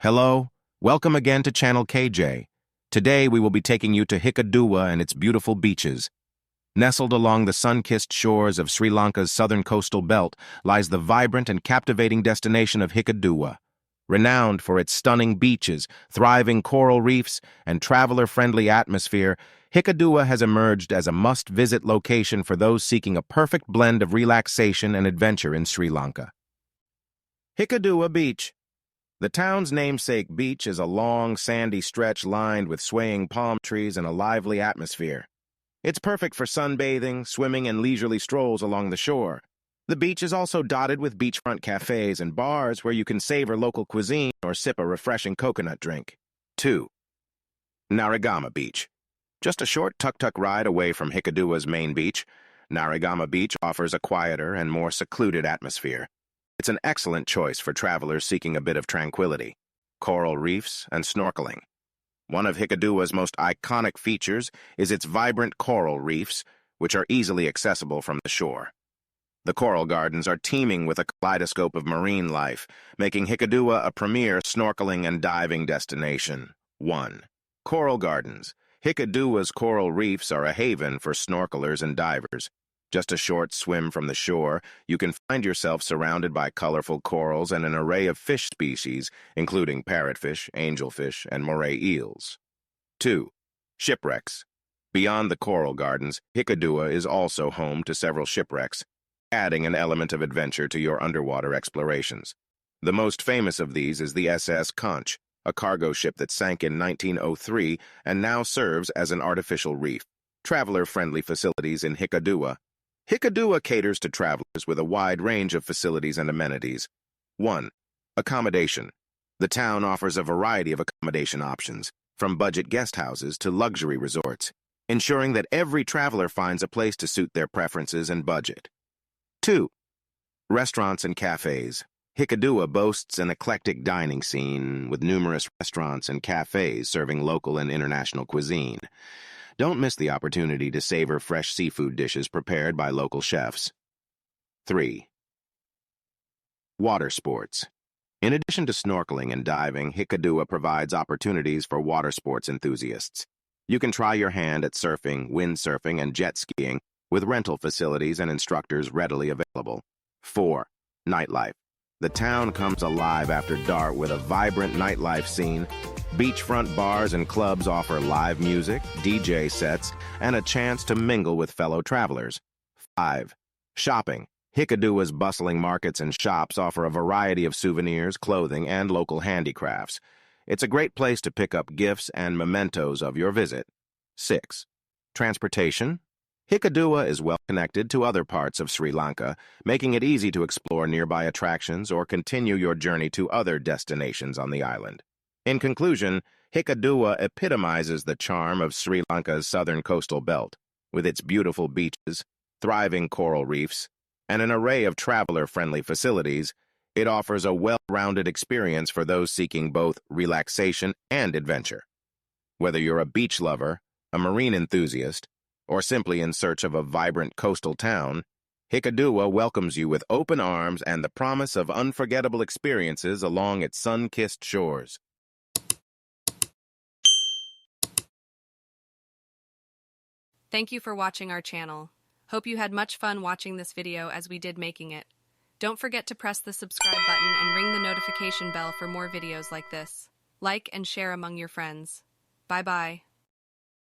Hello, welcome again to Channel KJ. Today we will be taking you to Hikkaduwa and its beautiful beaches. Nestled along the sun-kissed shores of Sri Lanka's southern coastal belt lies the vibrant and captivating destination of Hikkaduwa. Renowned for its stunning beaches, thriving coral reefs, and traveler-friendly atmosphere, Hikkaduwa has emerged as a must-visit location for those seeking a perfect blend of relaxation and adventure in Sri Lanka. Hikkaduwa Beach. The town's namesake beach is a long, sandy stretch lined with swaying palm trees and a lively atmosphere. It's perfect for sunbathing, swimming, and leisurely strolls along the shore. The beach is also dotted with beachfront cafes and bars where you can savor local cuisine or sip a refreshing coconut drink. 2. Narigama Beach. Just a short tuk-tuk ride away from Hikkaduwa's main beach, Narigama Beach offers a quieter and more secluded atmosphere. It's an excellent choice for travelers seeking a bit of tranquility, coral reefs, and snorkeling. One of Hikkaduwa's most iconic features is its vibrant coral reefs, which are easily accessible from the shore. The coral gardens are teeming with a kaleidoscope of marine life, making Hikkaduwa a premier snorkeling and diving destination. 1. Coral Gardens. Hikkaduwa's coral reefs are a haven for snorkelers and divers. Just a short swim from the shore, you can find yourself surrounded by colorful corals and an array of fish species, including parrotfish, angelfish, and moray eels. 2. Shipwrecks. Beyond the coral gardens, Hikkaduwa is also home to several shipwrecks, adding an element of adventure to your underwater explorations. The most famous of these is the SS Conch, a cargo ship that sank in 1903 and now serves as an artificial reef. Traveler-friendly facilities in Hikkaduwa. Hikkaduwa caters to travelers with a wide range of facilities and amenities. 1. Accommodation. The town offers a variety of accommodation options, from budget guest houses to luxury resorts, ensuring that every traveler finds a place to suit their preferences and budget. 2. Restaurants and cafes. Hikkaduwa boasts an eclectic dining scene with numerous restaurants and cafes serving local and international cuisine. Don't miss the opportunity to savor fresh seafood dishes prepared by local chefs. 3. Water sports. In addition to snorkeling and diving, Hikkaduwa provides opportunities for water sports enthusiasts. You can try your hand at surfing, windsurfing, and jet skiing with rental facilities and instructors readily available. 4. Nightlife. The town comes alive after dark with a vibrant nightlife scene. Beachfront bars and clubs offer live music, DJ sets, and a chance to mingle with fellow travelers. 5. Shopping. Hikkaduwa's bustling markets and shops offer a variety of souvenirs, clothing, and local handicrafts. It's a great place to pick up gifts and mementos of your visit. 6. Transportation. Hikkaduwa is well connected to other parts of Sri Lanka, making it easy to explore nearby attractions or continue your journey to other destinations on the island. In conclusion, Hikkaduwa epitomizes the charm of Sri Lanka's southern coastal belt, with its beautiful beaches, thriving coral reefs, and an array of traveler-friendly facilities. It offers a well-rounded experience for those seeking both relaxation and adventure. Whether you're a beach lover, a marine enthusiast, or simply in search of a vibrant coastal town, Hikkaduwa welcomes you with open arms and the promise of unforgettable experiences along its sun-kissed shores. Thank you for watching our channel. Hope you had much fun watching this video as we did making it. Don't forget to press the subscribe button and ring the notification bell for more videos like this. Like and share among your friends. Bye-bye.